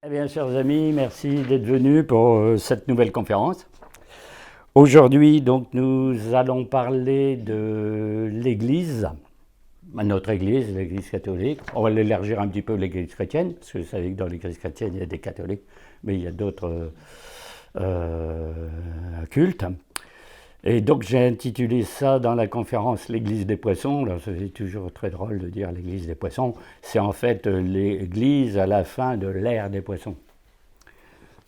Eh bien, chers amis, merci d'être venus pour cette nouvelle conférence. Aujourd'hui, donc, nous allons parler de l'Église, notre Église, l'Église catholique. On va l'élargir un petit peu l'Église chrétienne, parce que vous savez que dans l'Église chrétienne, il y a des catholiques, mais il y a d'autres cultes. Et donc, j'ai intitulé ça dans la conférence l'Église des poissons. Alors, c'est toujours très drôle de dire l'Église des poissons. C'est en fait l'Église à la fin de l'ère des poissons.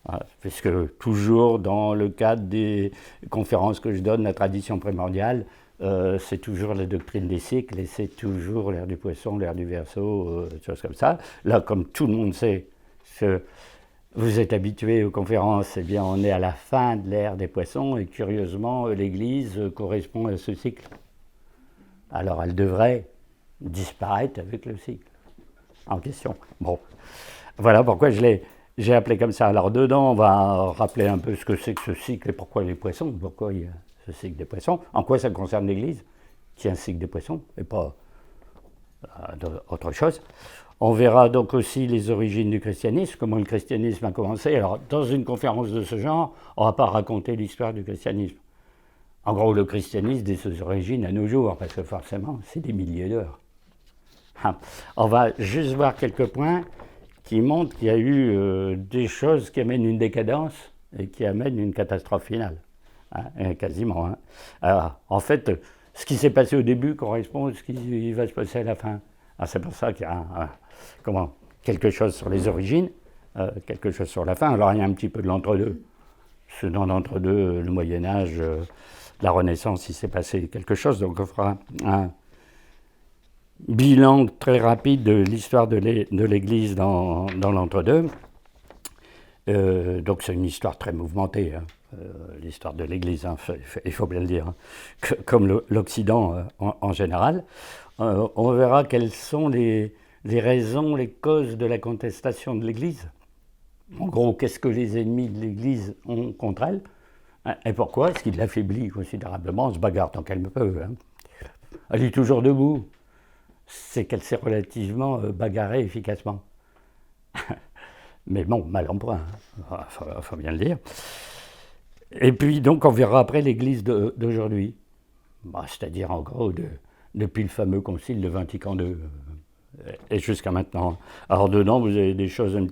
Voilà, puisque toujours dans le cadre des conférences que je donne, la tradition primordiale, c'est toujours la doctrine des cycles et c'est toujours l'ère du poisson, l'ère du Verseau, des choses comme ça. Là, comme tout le monde sait, que vous êtes habitués aux conférences, eh bien, on est à la fin de l'ère des poissons et curieusement, l'Église correspond à ce cycle. Alors, elle devrait disparaître avec le cycle en question. Bon, voilà pourquoi j'ai appelé comme ça. Alors dedans, on va rappeler un peu ce que c'est que ce cycle et pourquoi les poissons, pourquoi il y a ce cycle des poissons, en quoi ça concerne l'Église, qui est un cycle des poissons, et pas autre chose. On verra donc aussi les origines du christianisme, comment le christianisme a commencé. Alors dans une conférence de ce genre, on ne va pas raconter l'histoire du christianisme. En gros, le christianisme dès ses origines à nos jours, parce que forcément, c'est des milliers d'heures. On va juste voir quelques points qui montre qu'il y a eu des choses qui amènent une décadence et qui amènent une catastrophe finale. Quasiment. Alors, en fait, ce qui s'est passé au début correspond à ce qui va se passer à la fin. Alors, c'est pour ça qu'il y a quelque chose sur les origines, quelque chose sur la fin. Alors, il y a un petit peu de l'entre-deux. Dans l'entre-deux, le Moyen-Âge, la Renaissance, il s'est passé quelque chose. Donc, on fera un bilan très rapide de l'histoire de l'Église dans l'entre-deux. Donc c'est une histoire très mouvementée, l'histoire de l'Église, il faut bien le dire, comme l'Occident en général. On verra quelles sont les raisons, les causes de la contestation de l'Église. En gros, qu'est-ce que les ennemis de l'Église ont contre elle, et pourquoi est-ce qu'ils l'affaiblit considérablement. On se bagarre tant qu'elle peut. Elle est toujours debout. C'est qu'elle s'est relativement bagarrée efficacement. Mais bon, mal en point, faut bien le dire. Et puis donc on verra après l'Église d'aujourd'hui, c'est-à-dire en gros depuis le fameux concile de Vatican II et jusqu'à maintenant. Alors dedans vous avez des choses un